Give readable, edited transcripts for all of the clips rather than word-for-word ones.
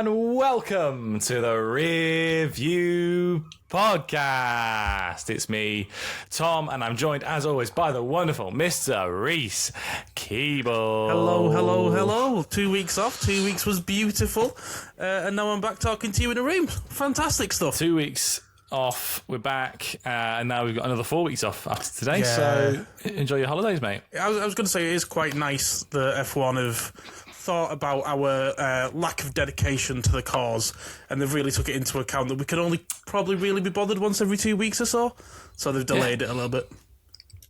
and welcome to the Rearview podcast. It's me, Tom, and I'm joined, as always, by the wonderful Mr. Reese Keeble. Hello. 2 weeks off. 2 weeks was beautiful. And now I'm back talking to you in a room. Fantastic stuff. 2 weeks off, we're back, and now we've got another 4 weeks off after today, Yeah. So enjoy your holidays, mate. I was going to say it is quite nice that F1 have thought about our lack of dedication to the cause, and they've really took it into account that we can only probably really be bothered once every 2 weeks or so, so they've delayed it a little bit.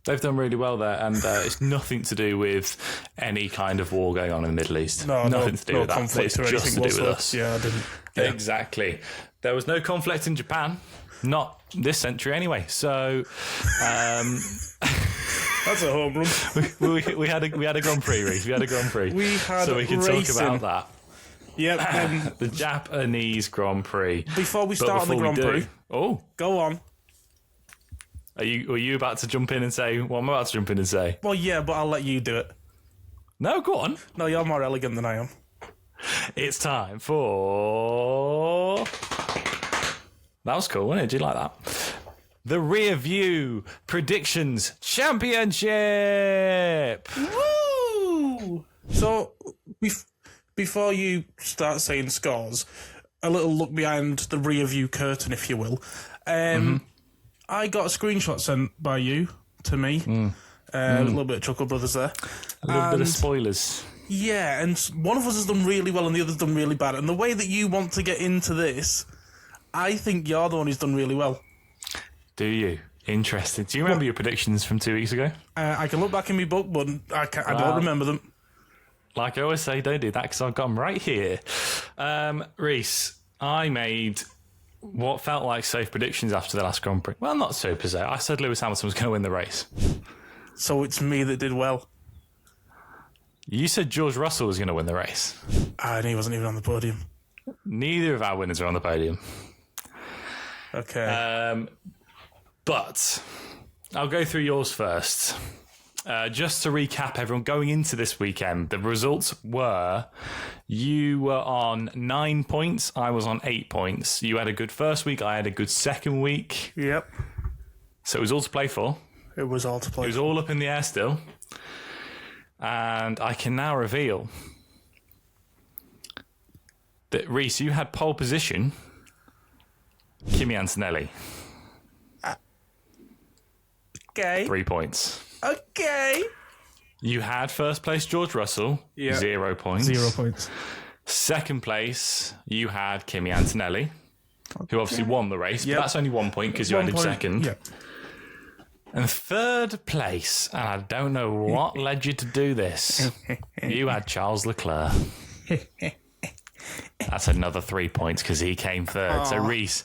They've done really well there, and it's nothing to do with any kind of war going on in the Middle East. Nothing to do with that. Conflict It's or just anything to do with us. Yeah, I didn't. Yeah. Exactly. There was no conflict in Japan, not this century anyway. So That's a home run. we had a Grand Prix, Reece. We had a Grand Prix. We had so we can racing. talk about Yep. that. The Japanese Grand Prix. Before we start on the Grand Prix, go on. Are you about to jump in and say what I'm about to jump in and say? Well, yeah, but I'll let you do it. No, go on. No, you're more elegant than I am. It's time for... That was cool, wasn't it? Did you like that? The Rearview Predictions Championship! Woo! So, before you start saying scores, a little look behind the rear view curtain, if you will. I got a screenshot sent by you to me. A little bit of Chuckle Brothers there. A little bit of spoilers. Yeah, and one of us has done really well and the other's done really bad. And the way that you want to get into this, I think you're the one who's done really well. Do you? Interesting. Do you remember your predictions from 2 weeks ago? I can look back in my book, but I don't remember them. Like I always say, don't do that because I've got them right here. Reese, I made what felt like safe predictions after the last Grand Prix. Well, not so per se. I said Lewis Hamilton was going to win the race. So it's me that did well. You said George Russell was going to win the race. And he wasn't even on the podium. Neither of our winners are on the podium. Okay. But I'll go through yours first. Just to recap, everyone, going into this weekend, the results were you were on 9 points, I was on 8 points. You had a good first week, I had a good second week. Yep. So it was all to play for. It was all to play It was all up in the air still. And I can now reveal that, Reese, you had pole position, Kimi Antonelli. Okay. 3 points. Okay. You had first place George Russell, 0 points. 0 points. Second place, you had Kimi Antonelli, who obviously won the race, but that's only 1 point because you ended second. Yep. And third place, and I don't know what led you to do this, you had Charles Leclerc. That's another 3 points because he came third. So Reese,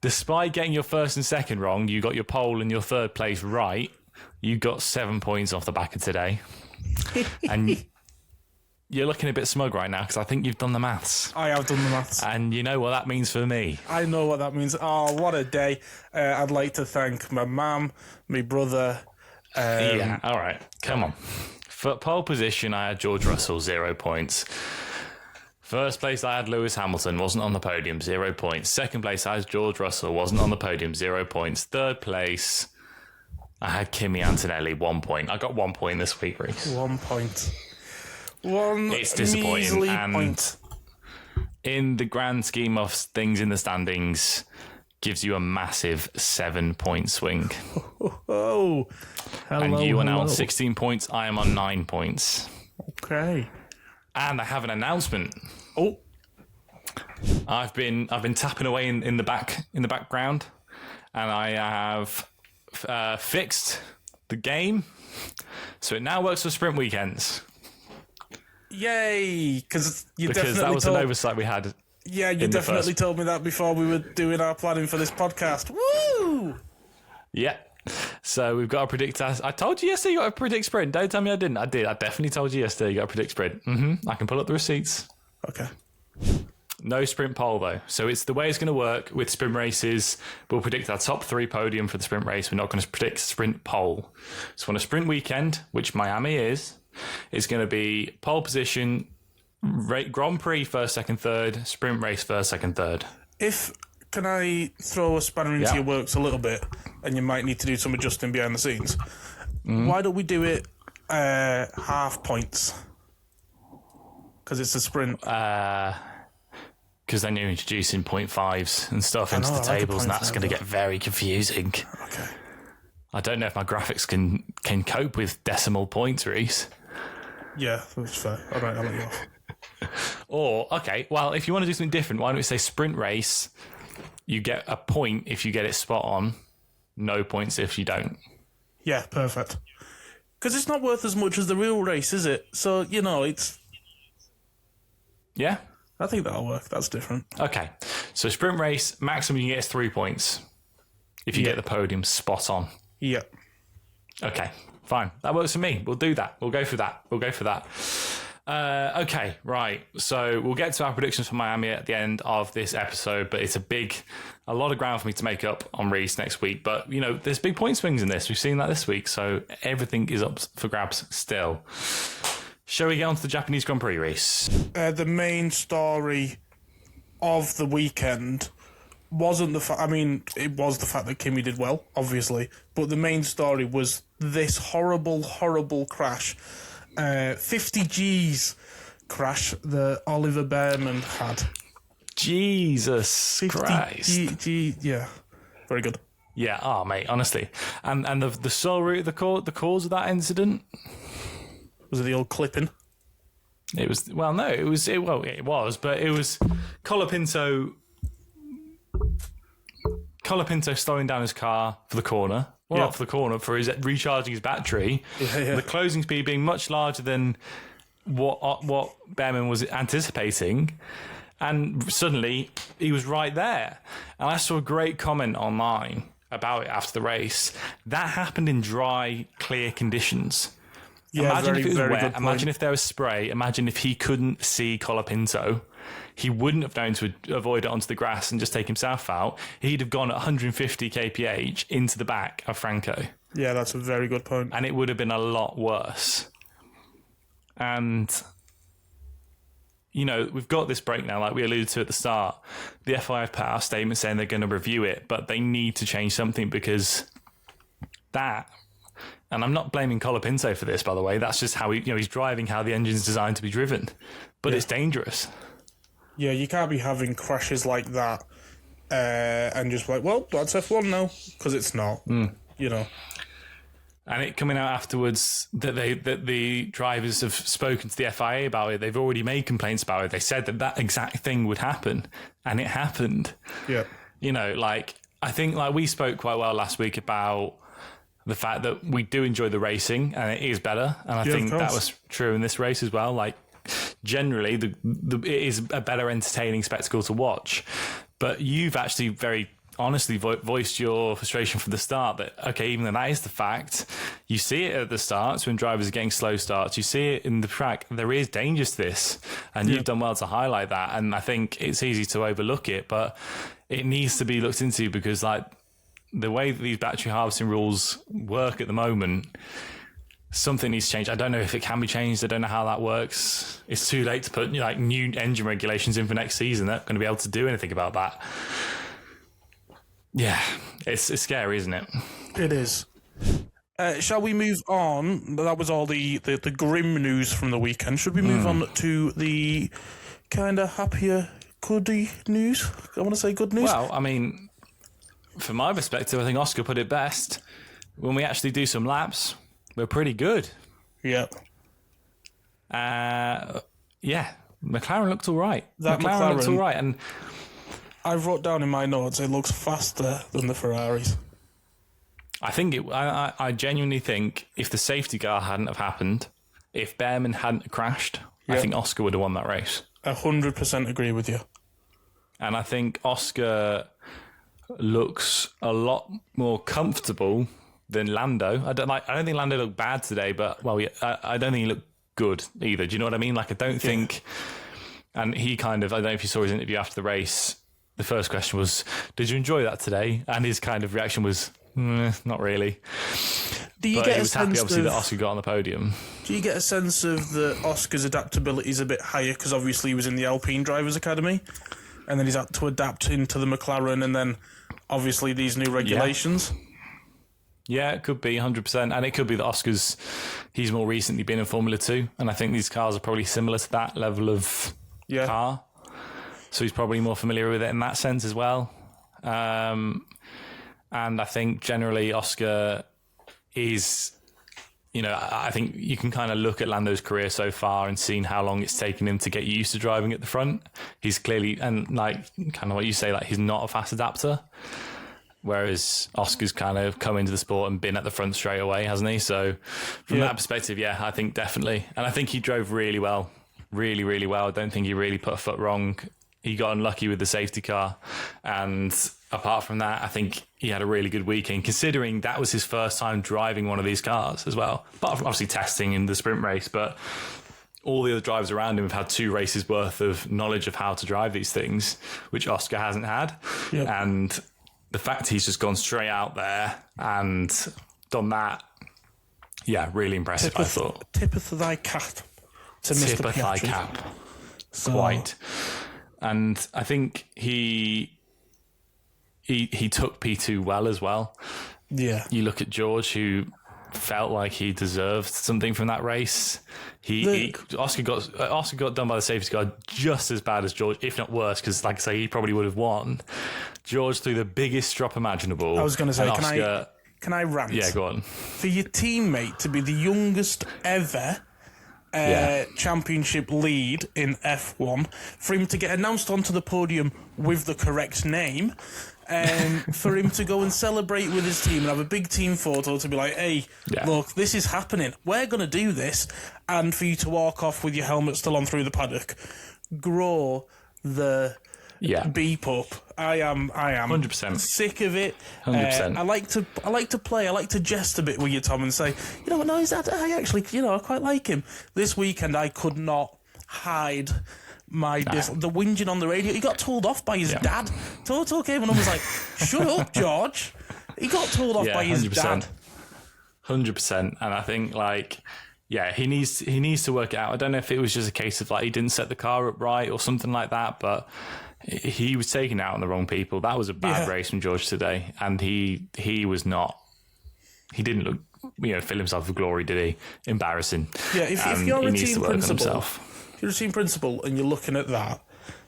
despite getting your first and second wrong, you got your pole and your third place right. You got 7 points off the back of today. And you're looking a bit smug right now because I think you've done the maths. I have done the maths. And you know what that means for me. I know what that means. Oh, what a day. I'd like to thank my mum, my brother. Yeah, all right. Come on. For pole position, I had George Russell, 0 points. First place, I had Lewis Hamilton, wasn't on the podium, 0 points. Second place, I had George Russell, wasn't on the podium, 0 points. Third place, I had Kimi Antonelli, 1 point. I got 1 point this week, Reese. 1 point. One It's disappointing. measly And point. in the grand scheme of things in the standings, gives you a massive 7 point swing. Oh, hello. And you are now on hello. 16 points. I am on 9 points. Okay. And I have an announcement. Oh, I've been tapping away in the background, and I have fixed the game, so it now works for sprint weekends. yay! Because That was an oversight we had. Yeah, you definitely told me that before we were doing our planning for this podcast. Woo! Yeah. So we've got to predict. I told you yesterday you got to predict sprint. Don't tell me I didn't. I did. I definitely told you yesterday you got to predict sprint. I can pull up the receipts. Okay. No sprint pole though. So it's the way it's going to work with sprint races. We'll predict our top 3 podium for the sprint race. We're not going to predict sprint pole. So on a sprint weekend, which Miami is, it's going to be pole position, Grand Prix first, second, third. Sprint race first, second, third. Can I throw a spanner into your works a little bit, and you might need to do some adjusting behind the scenes? Why don't we do it half points? Because it's a sprint. Because then you're introducing 0.5s and stuff into the tables, and that's going to get very confusing. Okay. I don't know if my graphics can cope with decimal points, Reese. Yeah, that's fair. All right, I'll let you off. Or, okay, well, if you want to do something different, why don't we say sprint race, you get a point if you get it spot on, no points if you don't. Yeah, perfect. Because it's not worth as much as the real race, is it? So, it's... Yeah? I think that'll work. That's different. Okay, so sprint race, maximum you get is 3 points if you get the podium spot on. Yeah. Okay, fine. That works for me. We'll do that. We'll go for that. Okay, right. So we'll get to our predictions for Miami at the end of this episode, but it's a lot of ground for me to make up on Reese next week. But, there's big point swings in this. We've seen that this week, so everything is up for grabs still. Shall we get on to the Japanese Grand Prix, Reese? The main story of the weekend wasn't the fact... I mean, it was the fact that Kimi did well, obviously, but the main story was this horrible, horrible crash. 50 G's crash that Oliver Bearman had. Jesus Christ. Yeah. Very good. Yeah, mate, honestly. And the sole root, the cause of that incident? Was it the old clipping? It was, well, no, it was, but it was Colapinto slowing down his car for the corner. Well, not for the corner, for his recharging his battery. Yeah. The closing speed being much larger than what Bearman was anticipating. And suddenly, he was right there. And I saw a great comment online about it after the race. That happened in dry, clear conditions. Yeah, imagine if it was very wet. good Imagine if there was spray. Imagine if he couldn't see Colapinto. He wouldn't have known to avoid it onto the grass and just take himself out. He'd have gone at 150 kph into the back of Franco. Yeah, that's a very good point. And it would have been a lot worse. And, we've got this break now, like we alluded to at the start. The FIA put out a statement saying they're going to review it, but they need to change something because that... And I'm not blaming Colapinto for this, by the way. That's just how he's driving how the engine's designed to be driven. But it's dangerous. Yeah, you can't be having crashes like that and just like, well, that's F1 now, because it's not, And it coming out afterwards that the drivers have spoken to the FIA about it. They've already made complaints about it. They said that exact thing would happen, and it happened. Yeah. I think we spoke quite well last week about the fact that we do enjoy the racing, and it is better. And I think that was true in this race as well. Generally, it is a better entertaining spectacle to watch. But you've actually very honestly voiced your frustration from the start that, okay, even though that is the fact, you see it at the starts when drivers are getting slow starts. You see it in the track. There is danger to this, and you've done well to highlight that. And I think it's easy to overlook it, but it needs to be looked into because, the way that these battery harvesting rules work at the moment, something needs to change. I don't know if it can be changed. I don't know how that works. It's too late to put new engine regulations in for next season. They're not going to be able to do anything about that. Yeah, it's scary, isn't it? It is. Shall we move on? That was all the grim news from the weekend. Should we move on to the kind of happier, goody news? I want to say good news. Well, I mean... From my perspective, I think Oscar put it best. When we actually do some laps, we're pretty good. Yeah. McLaren looked all right. McLaren looked all right. And I wrote down in my notes, it looks faster than the Ferraris. I think I genuinely think if the safety car hadn't have happened, if Bearman hadn't crashed, I think Oscar would have won that race. 100% agree with you. And I think Oscar looks a lot more comfortable than Lando. I don't think Lando looked bad today, but I don't think he looked good either. Do you know what I mean? I don't think. And he I don't know if you saw his interview after the race. The first question was, "Did you enjoy that today?" And his kind of reaction was, "Not really." Do you get he was happy, obviously, that Oscar got on the podium. Do you get a sense of that Oscar's adaptability is a bit higher because obviously he was in the Alpine Drivers Academy, and then he's had to adapt into the McLaren, and then obviously these new regulations? Yeah, it could be 100%. And it could be that he's more recently been in Formula 2. And I think these cars are probably similar to that level of car. So he's probably more familiar with it in that sense as well. And I think generally Oscar is, I think you can kind of look at Lando's career so far and seen how long it's taken him to get used to driving at the front. He's clearly, and like kind of what you say, like he's not a fast adapter. Whereas Oscar's kind of come into the sport and been at the front straight away, hasn't he? So from that perspective, I think definitely. And I think he drove really well. Really, really well. I don't think he really put a foot wrong. He got unlucky with the safety car. And apart from that, I think he had a really good weekend, considering that was his first time driving one of these cars as well. Apart from obviously testing in the sprint race, but all the other drivers around him have had 2 races worth of knowledge of how to drive these things, which Oscar hasn't had. Yep. And the fact he's just gone straight out there and done that, really impressive, I thought. Tip of thy cap to Mr. Tip of thy cap. So. Quite. And I think he took P2 well as well. Yeah. You look at George, who felt like he deserved something from that race. Oscar got done by the safety car just as bad as George, if not worse, because like I say, he probably would have won. George threw the biggest drop imaginable. I was going to say, can I rant? Yeah, go on. For your teammate to be the youngest ever championship lead in F1, for him to get announced onto the podium with the correct name, for him to go and celebrate with his team and have a big team photo to be like, hey, look, this is happening. We're going to do this. And for you to walk off with your helmet still on through the paddock, grow the beep up. I am 100% sick of it. 100%. I like to play. I like to jest a bit with you, Tom, and say, you know what? No, I actually, I quite like him. This weekend, I could not hide my the whinging on the radio. He got told off by his dad. Toto came and was like, "Shut up, George." He got told off by his 100%. Dad. 100%, and I think he needs to work it out. I don't know if it was just a case of he didn't set the car up right or something like that, but he was taking out on the wrong people. That was a bad race from George today, and he was not. He didn't look, fill himself with glory, did he? Embarrassing. Yeah, if you're a team principal, if you're a team principal and you're looking at that,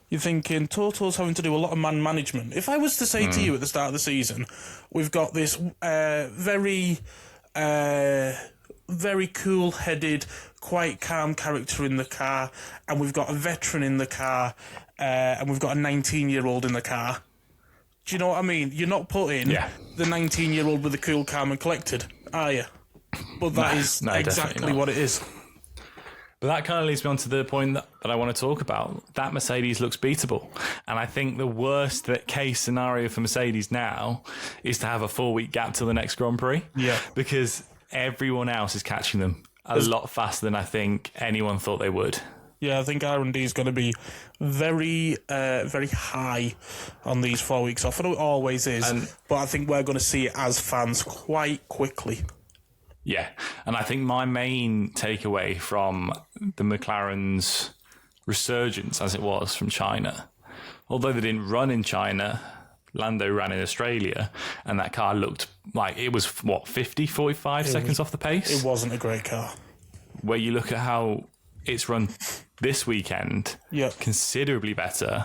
you're thinking Toto's having to do a lot of man management. If I was to say to you at the start of the season, we've got this very cool-headed, quite calm character in the car, and we've got a veteran in the car, and we've got a 19-year-old in the car. Do you know what I mean? You're not putting the 19-year-old with the cool, calm and collected, are you? But that is exactly what it is. But that kind of leads me on to the point that I want to talk about. That Mercedes looks beatable. And I think the worst case scenario for Mercedes now is to have a 4-week gap till the next Grand Prix. Yeah. Because everyone else is catching them a lot faster than I think anyone thought they would. Yeah, I think R&D is going to be very, very high on these 4 weeks off. I know it always is, but I think we're going to see it as fans quite quickly. Yeah, and I think my main takeaway from the McLaren's resurgence, as it was from China, although they didn't run in China, Lando ran in Australia, and that car looked like it was, 45 seconds off the pace? It wasn't a great car. Where you look at how it's run this weekend, considerably better.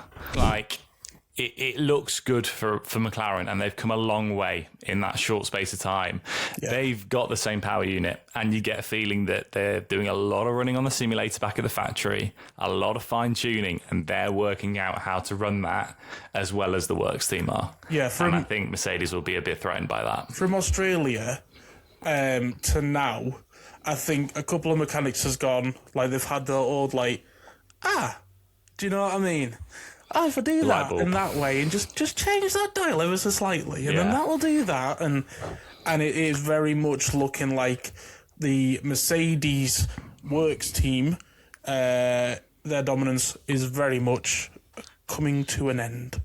It looks good for McLaren, and they've come a long way in that short space of time. Yeah. They've got the same power unit, and you get a feeling that they're doing a lot of running on the simulator back at the factory, a lot of fine-tuning, and they're working out how to run that as well as the works team are. Yeah, and I think Mercedes will be a bit threatened by that. From Australia to now, I think a couple of mechanics has gone, they've had the old, do you know what I mean? If I do that in that way and just change that dial ever so slightly, and then that will do that, and it is very much looking like the Mercedes works team, their dominance is very much coming to an end.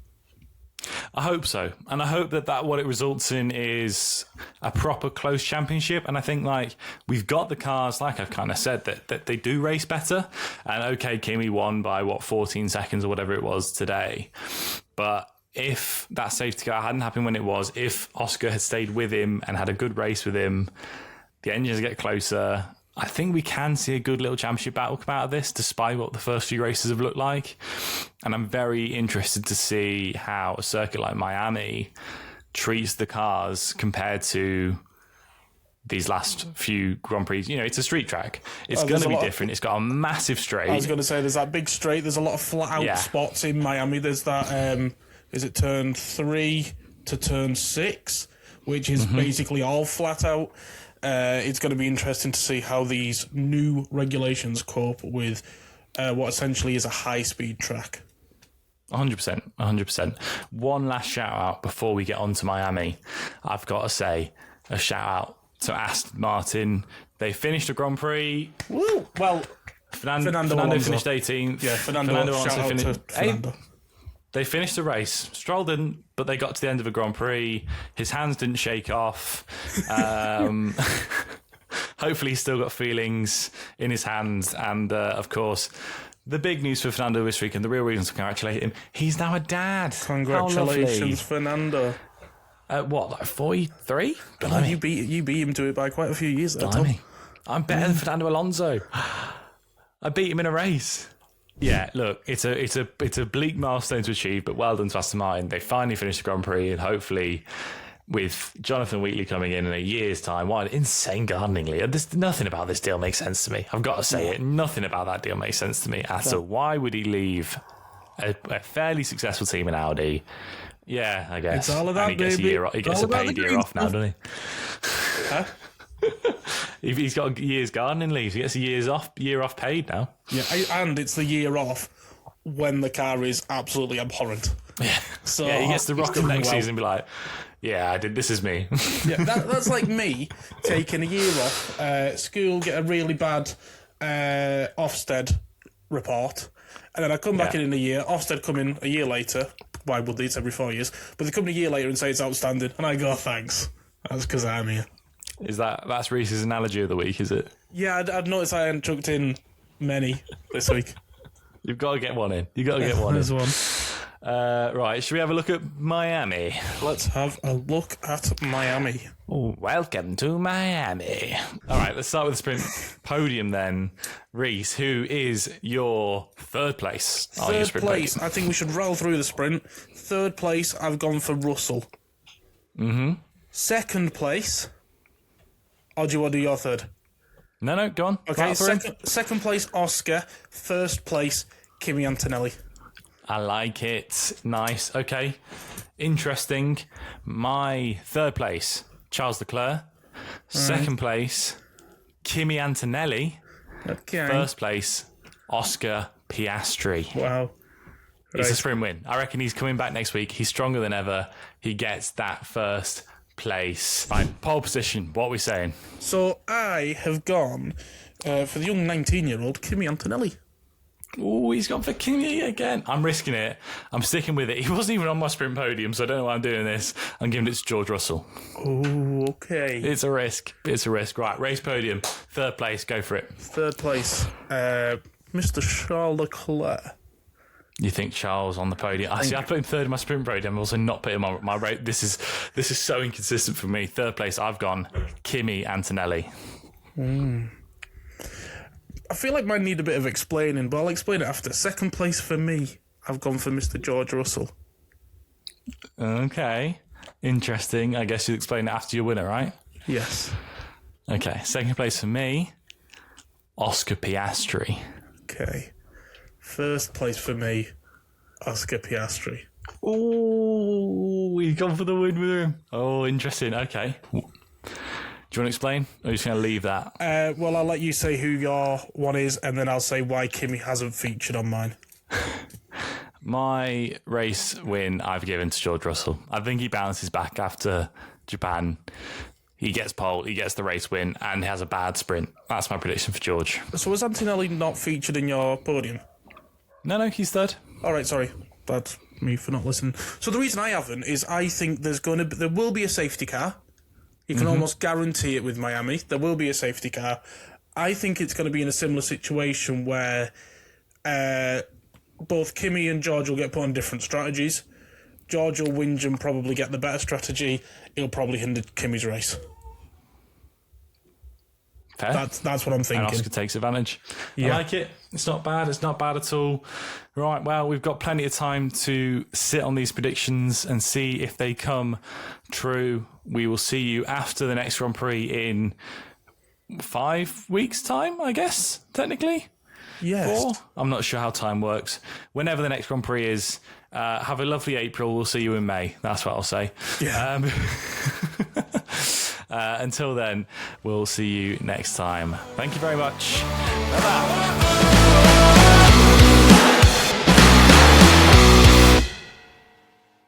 I hope so. And I hope that what it results in is a proper close championship. And I think, like, we've got the cars, like I've kind of said, that they do race better. And okay, Kimi won by, 14 seconds or whatever it was today. But if that safety car hadn't happened when it was, if Oscar had stayed with him and had a good race with him, the engines get closer. I think we can see a good little championship battle come out of this, despite what the first few races have looked like. And I'm very interested to see how a circuit like Miami treats the cars compared to these last few Grand Prix. You know, it's a street track. It's going to be different. It's got a massive straight. I was going to say, there's that big straight. There's a lot of flat-out spots in Miami. There's that, is it turn 3 to turn 6, which is basically all flat-out. It's going to be interesting to see how these new regulations cope with what essentially is a high-speed track. 100%. One last shout-out before we get on to Miami. I've got to say a shout-out to Aston Martin. They finished a Grand Prix. Woo! Well, Fernando finished 18th. Yeah, Fernando finished 8th. They finished the race. Stroll didn't, but they got to the end of a Grand Prix. His hands didn't shake off. Hopefully he's still got feelings in his hands. And, of course, the big news for Fernando this week, and the real reason to congratulate him, he's now a dad. Congratulations, Fernando. Like 43? You beat him to it by quite a few years there, Tom. I'm better than Fernando Alonso. I beat him in a race. Yeah, look, it's a bleak milestone to achieve, but well done to Aston Martin. They finally finished the Grand Prix, and hopefully, with Jonathan Wheatley coming in a year's time, what an insane gardening league. Nothing about this deal makes sense to me. I've got to say it. Nothing about that deal makes sense to me at all. Why would he leave a fairly successful team in Audi? Yeah, I guess. It's all about, and he gets baby. He gets a paid year off now, doesn't he? Huh? He's got a year's gardening leave. He gets a year off paid now. Yeah, and it's the year off when the car is absolutely abhorrent. Yeah, so he gets to rock up next season and be like, yeah, I did. This is me. Yeah, that's like me taking a year off school, get a really bad Ofsted report, and then I come back in a year. Ofsted come in a year later. Why would they? It's every 4 years. But they come in a year later and say it's outstanding, and I go, thanks. That's because I'm here. That's Reese's analogy of the week, is it? Yeah, I'd noticed I hadn't chucked in many this week. You've got to get one in. There's one. Right, should we have a look at Miami? Let's have a look at Miami. Oh, welcome to Miami. All right, let's start with the sprint podium then. Reese, who is your third place? Third place. Podium? I think we should roll through the sprint. Third place, I've gone for Russell. Mm-hmm. Second place... Or do you want to do your third? No, go on. Okay, second place, Oscar. First place, Kimi Antonelli. I like it. Nice. Okay. Interesting. My third place, Charles Leclerc. Second place, Kimi Antonelli. Okay. First place, Oscar Piastri. Wow. It's a sprint win. I reckon he's coming back next week. He's stronger than ever. He gets that first place. Fine. Pole position. What are we saying? So I have gone for the young 19-year-old Kimi Antonelli. Oh, he's gone for Kimi again. I'm risking it. I'm sticking with it. He wasn't even on my sprint podium, so I don't know why I'm doing this. I'm giving it to George Russell. Oh, okay. It's a risk. Right, race podium. Third place. Go for it. Third place. Mr. Charles Leclerc. You think Charles on the podium? I put him third in my sprint podium. I'm also not putting him on my rate. This is so inconsistent for me. Third place, I've gone Kimi Antonelli. I feel like mine need a bit of explaining, but I'll explain it after. Second place for me, I've gone for Mr. George Russell. Okay. Interesting. I guess you'll explain it after your winner, right? Yes. Okay. Second place for me, Oscar Piastri. Okay. First place for me, Oscar Piastri. Oh, he's gone for the win with him. Oh, interesting. Okay. Do you want to explain? Or are you just going to leave that? Well, I'll let you say who your one is, and then I'll say why Kimi hasn't featured on mine. My race win I've given to George Russell. I think he bounces back after Japan. He gets pole, he gets the race win, and has a bad sprint. That's my prediction for George. So was Antonelli not featured in your podium? No, he's third. All right, sorry. That's me for not listening. So the reason I haven't is I think there will be a safety car. You can almost guarantee it with Miami. There will be a safety car. I think it's going to be in a similar situation where both Kimi and George will get put on different strategies. George will whinge and probably get the better strategy. It'll probably hinder Kimi's race. Fair. That's what I'm thinking. And Oscar takes advantage. Yeah. I like it. It's not bad. It's not bad at all. Right, well, we've got plenty of time to sit on these predictions and see if they come true. We will see you after the next Grand Prix in 5 weeks' time, I guess, technically. Yes. 4? I'm not sure how time works. Whenever the next Grand Prix is, have a lovely April. We'll see you in May. That's what I'll say. Yeah. Until then, we'll see you next time. Thank you very much. Bye-bye.